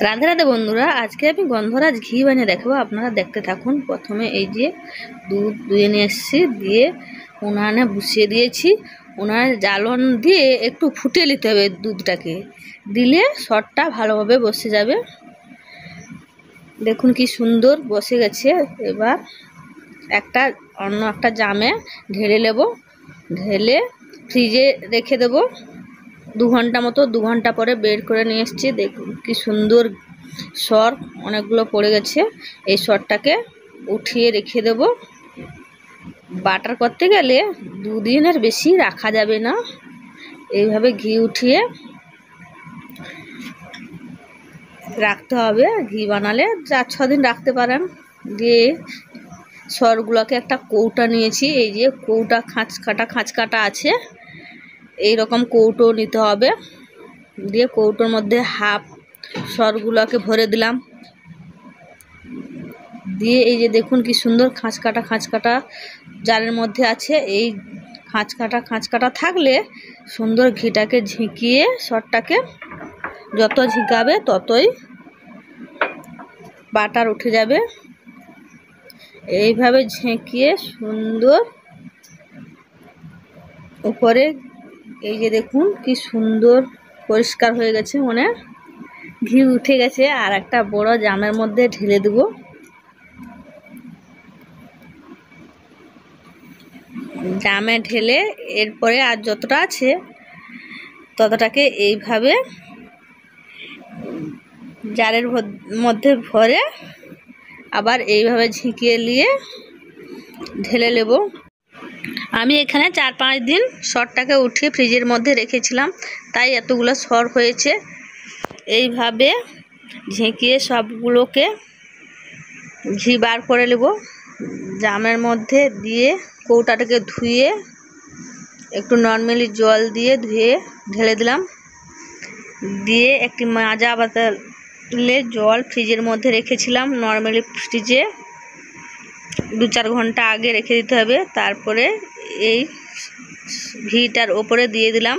রাধে রাধে বন্ধুরা, আজকে আমি গন্ধরাজ ঘি বানিয়ে দেখাবো। আপনারা দেখতে থাকুন। প্রথমে এই যে দুধ দুয়ে নিয়ে এসেছি, দিয়ে উনানে বসিয়ে দিয়েছি। উনানে জ্বালন দিয়ে একটু ফুটিয়ে নিতে হবে দুধটাকে, দিলে সরটা ভালোভাবে বসে যাবে। দেখুন কি সুন্দর বসে গেছে। এবার অন্য একটা জামে ঢেলে নেব, ঢেলে ফ্রিজে রেখে দেবো 2 ঘন্টা মতো। 2 ঘন্টা পরে বের করে নিয়ে এসেছি। দেখুন কি সুন্দর সর অনেকগুলো পড়ে গেছে। এই সরটাকে উঠিয়ে রেখে দেব। বাটার করতে গেলে 2 দিনের বেশি রাখা যাবে না। এইভাবে ঘি উঠিয়ে রাখতে হবে। ঘি বানালে 4-6 দিন রাখতে পারেন। দিয়ে সরগুলোকে একটা কৌটা নিয়েছি। এই যে কৌটা খাঁচ কাটা আছে, এই রকম কৌটো নিতে হবে। দিয়ে কৌটোর মধ্যে হাফ সরগুলোকে ভরে দিলাম। দিয়ে এই যে দেখুন কি সুন্দর খাঁচ কাটা জারের মধ্যে আছে। এই খাঁচ কাটা থাকলে সুন্দর ঘিটাকে ঝিঁকিয়ে সরটাকে যত ঝিঁকাবে ততই বাটার উঠে যাবে। এইভাবে ঝেঁকিয়ে সুন্দর উপরে এই যে দেখুন কি সুন্দর পরিষ্কার হয়ে গেছে, মানে ঘি উঠে গেছে। আর একটা বড় জামের মধ্যে ঢেলে দেব। জামে ঢেলে এরপরে আর যতটা আছে ততটাকে এইভাবে জারের মধ্যে ভরে আবার এইভাবে ঝিঁকিয়ে নিয়ে ঢেলে নেব। আমি এখানে 4-5 দিন সরটাকে উঠিয়ে ফ্রিজের মধ্যে রেখেছিলাম, তাই এতগুলো সর হয়েছে। এইভাবে ঝেঁকিয়ে সবগুলোকে ঘি বার করে নেব। জামের মধ্যে দিয়ে কৌটাটাকে ধুয়ে একটু নর্মালি জল দিয়ে ধুয়ে ঢেলে দিলাম। দিয়ে একটি মাজা বোতলে জল ফ্রিজের মধ্যে রেখেছিলাম। নর্মালি ফ্রিজে 2-4 ঘন্টা আগে রেখে দিতে হবে। তারপরে এই ঘিটার ওপরে দিয়ে দিলাম।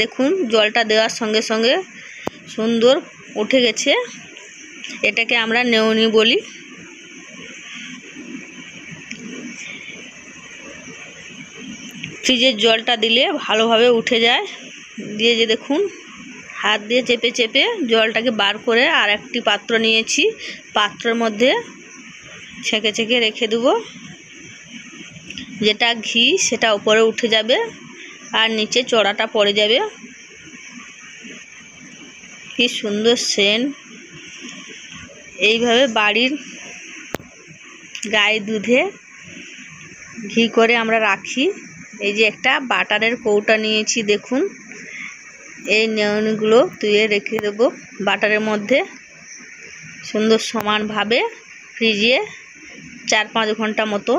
দেখুন জলটা দেওয়ার সঙ্গে সঙ্গে সুন্দর উঠে গেছে। এটাকে আমরা নেউনি বলি। ফ্রিজের জলটা দিলে ভালোভাবে উঠে যায়। দিয়ে যে দেখুন হাত দিয়ে চেপে চেপে জলটাকে বার করে আর একটি পাত্র নিয়েছি। পাত্রের মধ্যে ছেঁকে রেখে দেবো। যেটা ঘি সেটা উপরে উঠে যাবে আর নিচে চড়াটা পড়ে যাবে। কি সুন্দর সেন্ট। এইভাবে বাড়ির গায়ে দুধে ঘি করে আমরা রাখি। এই যে একটা বাটারের কৌটা নিয়েছি, দেখুন এই নেউনিগুলো ধুয়ে রেখে দেবো বাটারের মধ্যে। সুন্দর সমানভাবে ফ্রিজে 4-5 ঘন্টা মতো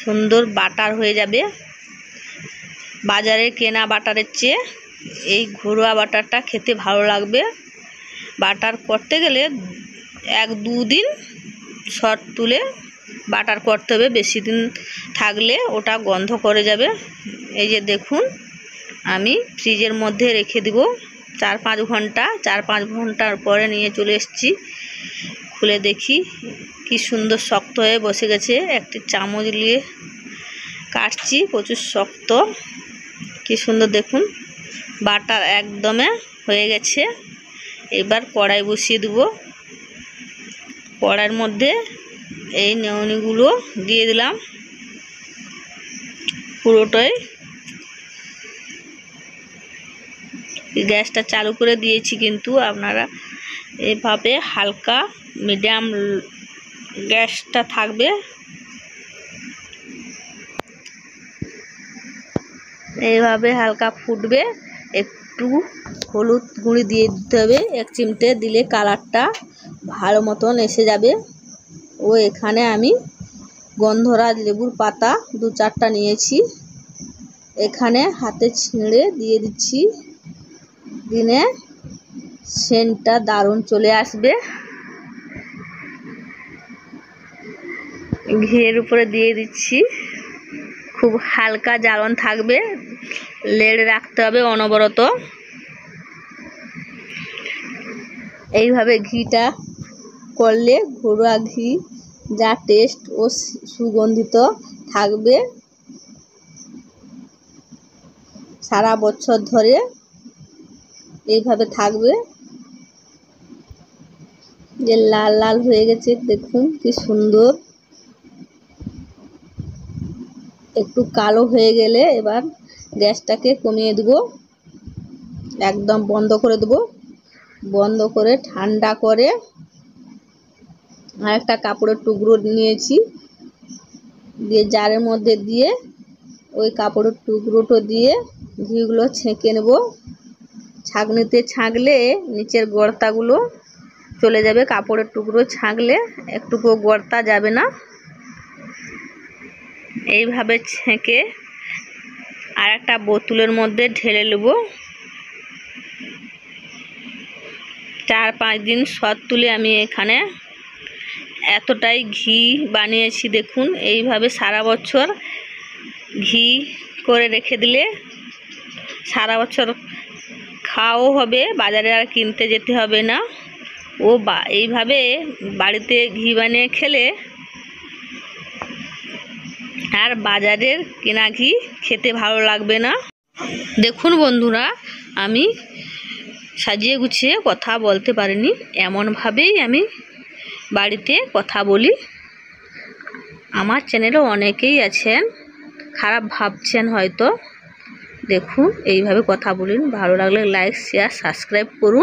সুন্দর বাটার হয়ে যাবে। বাজারে কেনা বাটারের চেয়ে এই ঘরোয়া বাটারটা খেতে ভালো লাগবে। বাটার করতে গেলে 1-2 দিন সর তুলে বাটার করতে হবে। বেশি দিন থাকলে ওটা গন্ধ করে যাবে। এই যে দেখুন আমি ফ্রিজের মধ্যে রেখে দিব 4-5 ঘন্টা। 4-5 ঘন্টার পরে নিয়ে চলে এসেছি। খুলে দেখি কি সুন্দর শক্ত হয়ে বসে গেছে। একটি চামচ নিয়ে কাটছি, প্রচুর শক্ত। কি সুন্দর দেখুন বাটার একদমে হয়ে গেছে। এবার কড়াই বসিয়ে দেব। কড়াইয়ের মধ্যে এই নেউনিগুলো দিয়ে দিলাম পুরোটাই। গ্যাসটা চালু করে দিয়েছি, কিন্তু আপনারা এভাবে হালকা মিডিয়াম গ্যাসটা থাকবে। এইভাবে হালকা ফুটবে। একটু হলুদ গুঁড়ি দিয়ে দিতে হবে 1 চিমটে, দিলে কালারটা ভালো মতন এসে যাবে। ও এখানে আমি গন্ধরাজ লেবুর পাতা 2-4টা নিয়েছি। এখানে হাতে ছিঁড়ে দিয়ে দিচ্ছি। দিনে সেন্টটা দারুণ চলে আসবে। ঘিয়ের উপরে দিয়ে দিচ্ছি। খুব হালকা জ্বালন থাকবে, লেড়ে রাখতে হবে অনবরত। এইভাবে ঘিটা করলে ঘরোয়া ঘি যা টেস্ট ও সুগন্ধিত থাকবে সারা বছর ধরে এইভাবে থাকবে। যে লাল লাল হয়ে গেছে দেখুন কি সুন্দর। একটু কালো হয়ে গেলে এবার গ্যাসটাকে কমিয়ে দেব, একদম বন্ধ করে দেব। বন্ধ করে ঠান্ডা করে আর একটা কাপড়ের টুকরো নিয়েছি, দিয়ে জারের মধ্যে দিয়ে ওই কাপড়ের টুকরোটো দিয়ে ঘিগুলো ছেঁকে নেব। ছাঁকনিতে ছাঁকলে নিচের গর্তাগুলো চলে যাবে, কাপড়ের টুকরো ছাঁকলে একটুকু গর্তা যাবে না। এইভাবে ছেঁকে আর একটা বোতলের মধ্যে ঢেলে নেব। 4-5 দিন শর্ত তুলে আমি এখানে এতটাই ঘি বানিয়েছি দেখুন। এইভাবে সারা বছর ঘি করে রেখে দিলে সারা বছর খাওয়াও হবে, বাজারে আর কিনতে যেতে হবে না। এইভাবে বাড়িতে ঘি বানিয়ে খেলে আর বাজারের কেনা ঘি খেতে ভালো লাগবে না। দেখুন বন্ধুরা, আমি সাজিয়ে গুছিয়ে কথা বলতে পারিনি, এমনভাবেই আমি বাড়িতে কথা বলি। আমার চ্যানেলে অনেকেই আছেন খারাপ ভাবছেন হয়তো। দেখুন এইভাবে কথা বলুন। ভালো লাগলে লাইক শেয়ার সাবস্ক্রাইব করুন।